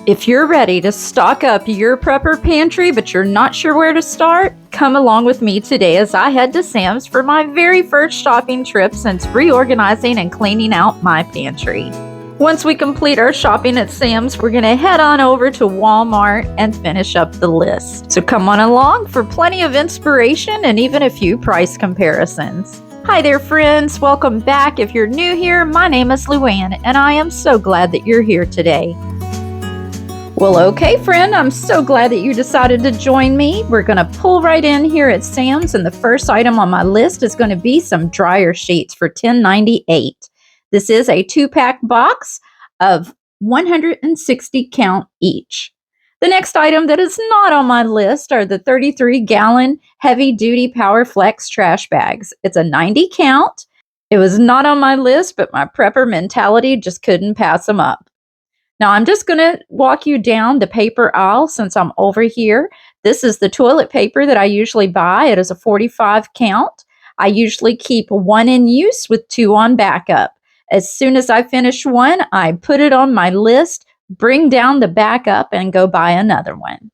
If you're ready to stock up your prepper pantry but you're not sure where to start, come along with me today as I head to Sam's for my very first shopping trip since reorganizing and cleaning out my pantry. Once we complete our shopping at Sam's, we're going to head on over to Walmart and finish up the list. So come on along for plenty of inspiration and even a few price comparisons. Hi there, friends. Welcome back. If you're new here, my name is Louann, and I am so glad that you're here today. Well, okay, friend, I'm so glad that you decided to join me. We're going to pull right in here at Sam's, and the first item on my list is going to be some dryer sheets for $10.98. This is a 2-pack box of 160 count each. The next item that is not on my list are the 33-gallon heavy-duty Power Flex trash bags. It's a 90 count. It was not on my list, but my prepper mentality just couldn't pass them up. Now, I'm just going to walk you down the paper aisle since I'm over here. This is the toilet paper that I usually buy. It is a 45 count. I usually keep 1 in use with 2 on backup. As soon as I finish one, I put it on my list, bring down the backup, and go buy another one.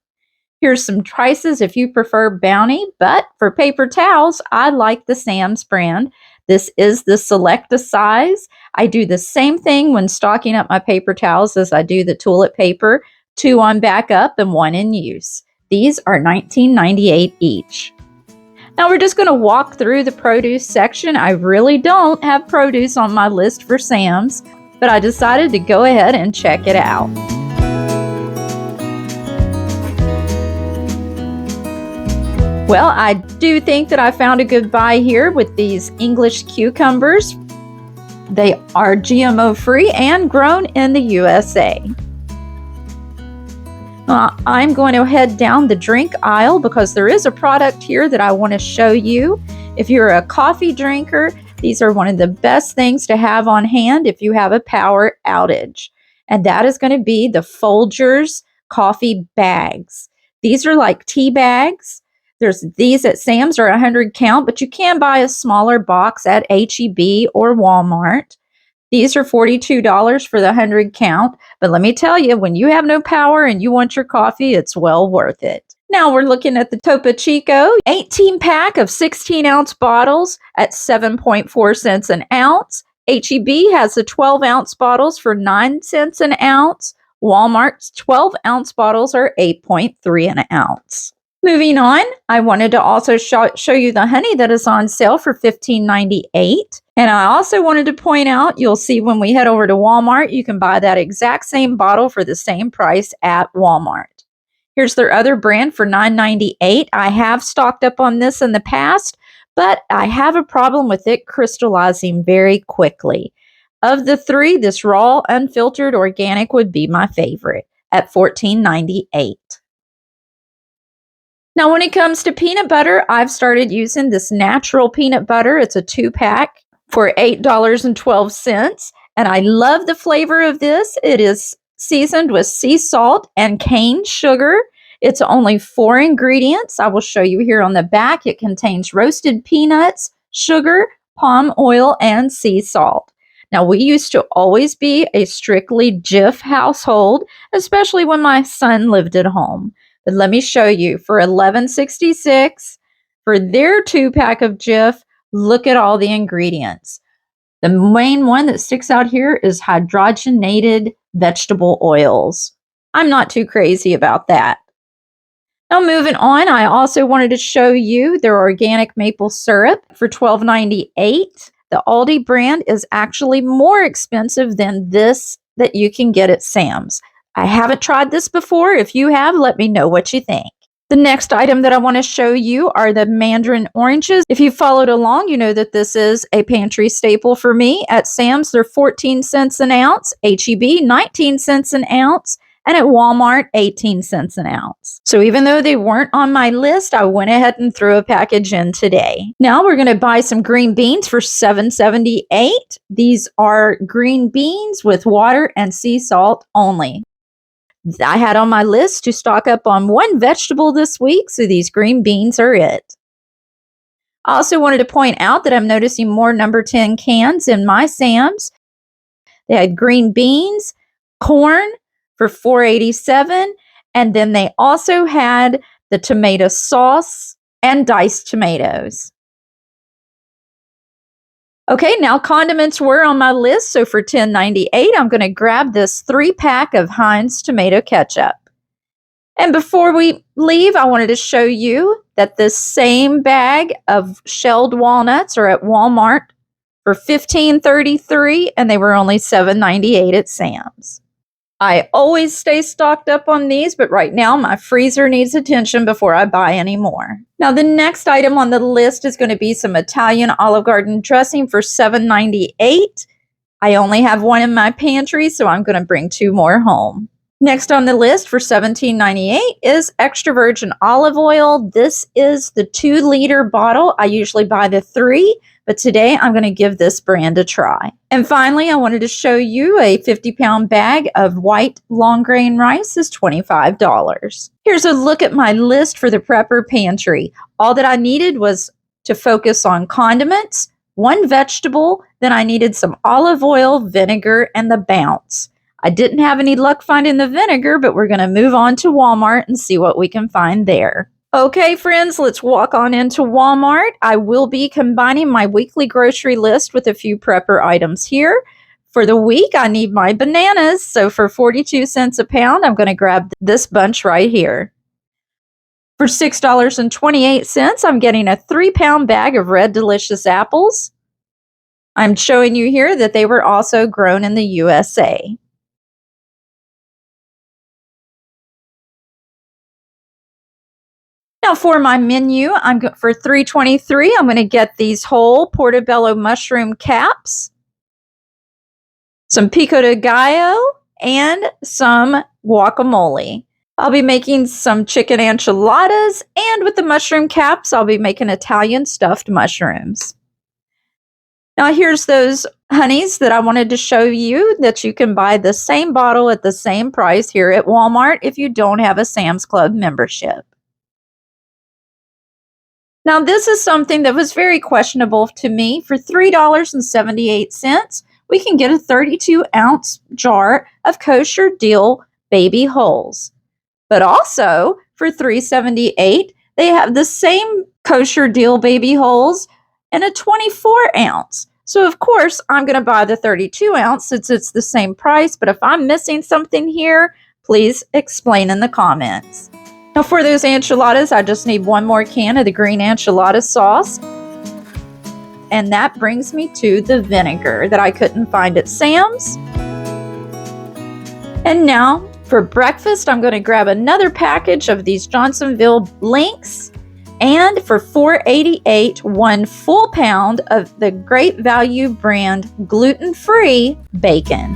Here's some prices if you prefer Bounty, but for paper towels, I like the Sam's brand. This is the Selecta size. I do the same thing when stocking up my paper towels as I do the toilet paper, 2 on backup and 1 in use. These are $19.98 each. Now we're just going to walk through the produce section. I really don't have produce on my list for Sam's, but I decided to go ahead and check it out. Well, I do think that I found a good buy here with these English cucumbers. They are GMO-free and grown in the USA. I'm going to head down the drink aisle because there is a product here that I want to show you. If you're a coffee drinker, these are one of the best things to have on hand if you have a power outage. And that is going to be the Folgers coffee bags. These are like tea bags. There's these at Sam's are 100 count, but you can buy a smaller box at H-E-B or Walmart. These are $42 for the 100 count, but let me tell you, when you have no power and you want your coffee, it's well worth it. Now we're looking at the Topo Chico 18-pack of 16-ounce bottles at 7.4 cents an ounce. H-E-B has the 12-ounce bottles for 9 cents an ounce. Walmart's 12-ounce bottles are 8.3 an ounce. Moving on, I wanted to also show you the honey that is on sale for $15.98. And I also wanted to point out, you'll see when we head over to Walmart, you can buy that exact same bottle for the same price at Walmart. Here's their other brand for $9.98. I have stocked up on this in the past, but I have a problem with it crystallizing very quickly. Of the 3, this raw, unfiltered, organic would be my favorite at $14.98. Now, when it comes to peanut butter, I've started using this natural peanut butter. It's a 2-pack for $8.12, and I love the flavor of this. It is seasoned with sea salt and cane sugar. It's only 4 ingredients. I will show you here on the back. It contains roasted peanuts, sugar, palm oil, and sea salt. Now, we used to always be a strictly Jif household, especially when my son lived at home. But let me show you, for $11.66, for their 2-pack of Jif, look at all the ingredients. The main one that sticks out here is hydrogenated vegetable oils. I'm not too crazy about that. Now moving on, I also wanted to show you their organic maple syrup for $12.98. The Aldi brand is actually more expensive than this that you can get at Sam's. I haven't tried this before. If you have, let me know what you think. The next item that I want to show you are the mandarin oranges. If you followed along, you know that this is a pantry staple for me. At Sam's, they're 14 cents an ounce, H-E-B, 19 cents an ounce, and at Walmart, 18 cents an ounce. So even though they weren't on my list, I went ahead and threw a package in today. Now we're going to buy some green beans for $7.78. These are green beans with water and sea salt only. I had on my list to stock up on 1 vegetable this week, so these green beans are it. I also wanted to point out that I'm noticing more number 10 cans in my Sam's. They had green beans, corn for $4.87. And then they also had the tomato sauce and diced tomatoes. Okay, now condiments were on my list, so for $10.98, I'm going to grab this 3-pack of Heinz tomato ketchup. And before we leave, I wanted to show you that this same bag of shelled walnuts are at Walmart for $15.33, and they were only $7.98 at Sam's. I always stay stocked up on these, but right now my freezer needs attention before I buy any more. Now, the next item on the list is going to be some Italian Olive Garden dressing for $7.98. I only have one in my pantry, so I'm going to bring 2 more home. Next on the list for $17.98 is extra virgin olive oil. This is the 2-liter bottle. I usually buy the 3, but today I'm going to give this brand a try. And finally, I wanted to show you a 50-pound bag of white long grain rice is $25. Here's a look at my list for the prepper pantry. All that I needed was to focus on condiments, 1 vegetable, then I needed some olive oil, vinegar, and the Bounce. I didn't have any luck finding the vinegar, but we're going to move on to Walmart and see what we can find there. Okay, friends, let's walk on into Walmart. I will be combining my weekly grocery list with a few prepper items here. For the week, I need my bananas, so for 42 cents a pound, I'm going to grab this bunch right here. For $6.28, I'm getting a 3-pound bag of Red Delicious apples. I'm showing you here that they were also grown in the USA. Now for my menu, for $3.23, I'm going to get these whole portobello mushroom caps, some pico de gallo, and some guacamole. I'll be making some chicken enchiladas, and with the mushroom caps, I'll be making Italian stuffed mushrooms. Now here's those honeys that I wanted to show you that you can buy the same bottle at the same price here at Walmart if you don't have a Sam's Club membership. Now, this is something that was very questionable to me. For $3.78, we can get a 32-ounce jar of kosher dill baby holes. But also, for $3.78, they have the same kosher dill baby holes in a 24-ounce. So, of course, I'm going to buy the 32-ounce since it's the same price. But if I'm missing something here, please explain in the comments. Now for those enchiladas, I just need 1 more can of the green enchilada sauce. And that brings me to the vinegar that I couldn't find at Sam's. And now for breakfast, I'm going to grab another package of these Johnsonville links. And for $4.88, 1 full pound of the Great Value brand gluten-free bacon.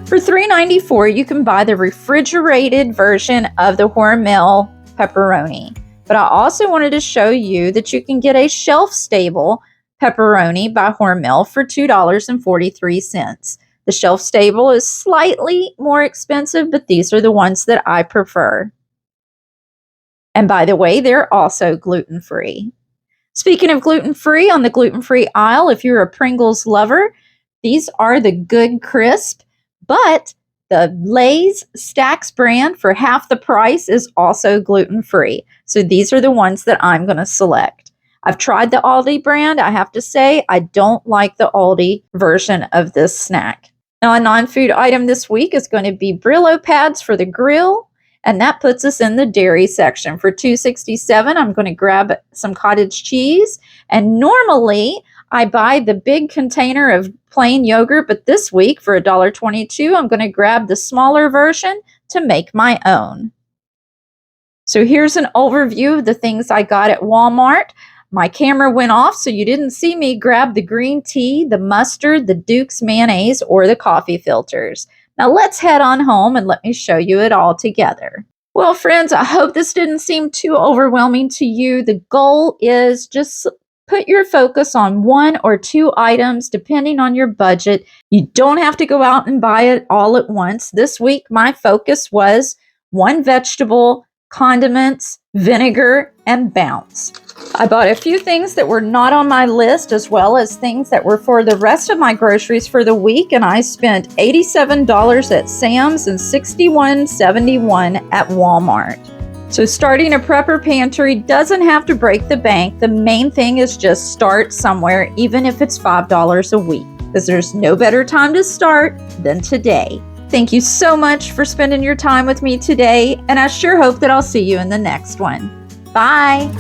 For $3.94, you can buy the refrigerated version of the Hormel pepperoni. But I also wanted to show you that you can get a shelf-stable pepperoni by Hormel for $2.43. The shelf-stable is slightly more expensive, but these are the ones that I prefer. And by the way, they're also gluten-free. Speaking of gluten-free, on the gluten-free aisle, if you're a Pringles lover, these are the Good Crisp. But the Lay's Stacks brand for half the price is also gluten-free. So these are the ones that I'm going to select. I've tried the Aldi brand. I have to say, I don't like the Aldi version of this snack. Now, a non-food item this week is going to be Brillo pads for the grill. And that puts us in the dairy section. For $2.67, I'm going to grab some cottage cheese. And normally, I buy the big container of plain yogurt, but this week for $1.22, I'm going to grab the smaller version to make my own. So here's an overview of the things I got at Walmart. My camera went off, so you didn't see me grab the green tea, the mustard, the Duke's mayonnaise, or the coffee filters. Now let's head on home and let me show you it all together. Well, friends, I hope this didn't seem too overwhelming to you. The goal is just put your focus on 1 or 2 items depending on your budget. You don't have to go out and buy it all at once. This week, my focus was 1 vegetable, condiments, vinegar, and Bounce. I bought a few things that were not on my list, as well as things that were for the rest of my groceries for the week, and I spent $87 at Sam's and $61.71 at Walmart. So starting a prepper pantry doesn't have to break the bank. The main thing is just start somewhere, even if it's $5 a week, because there's no better time to start than today. Thank you so much for spending your time with me today, and I sure hope that I'll see you in the next one. Bye!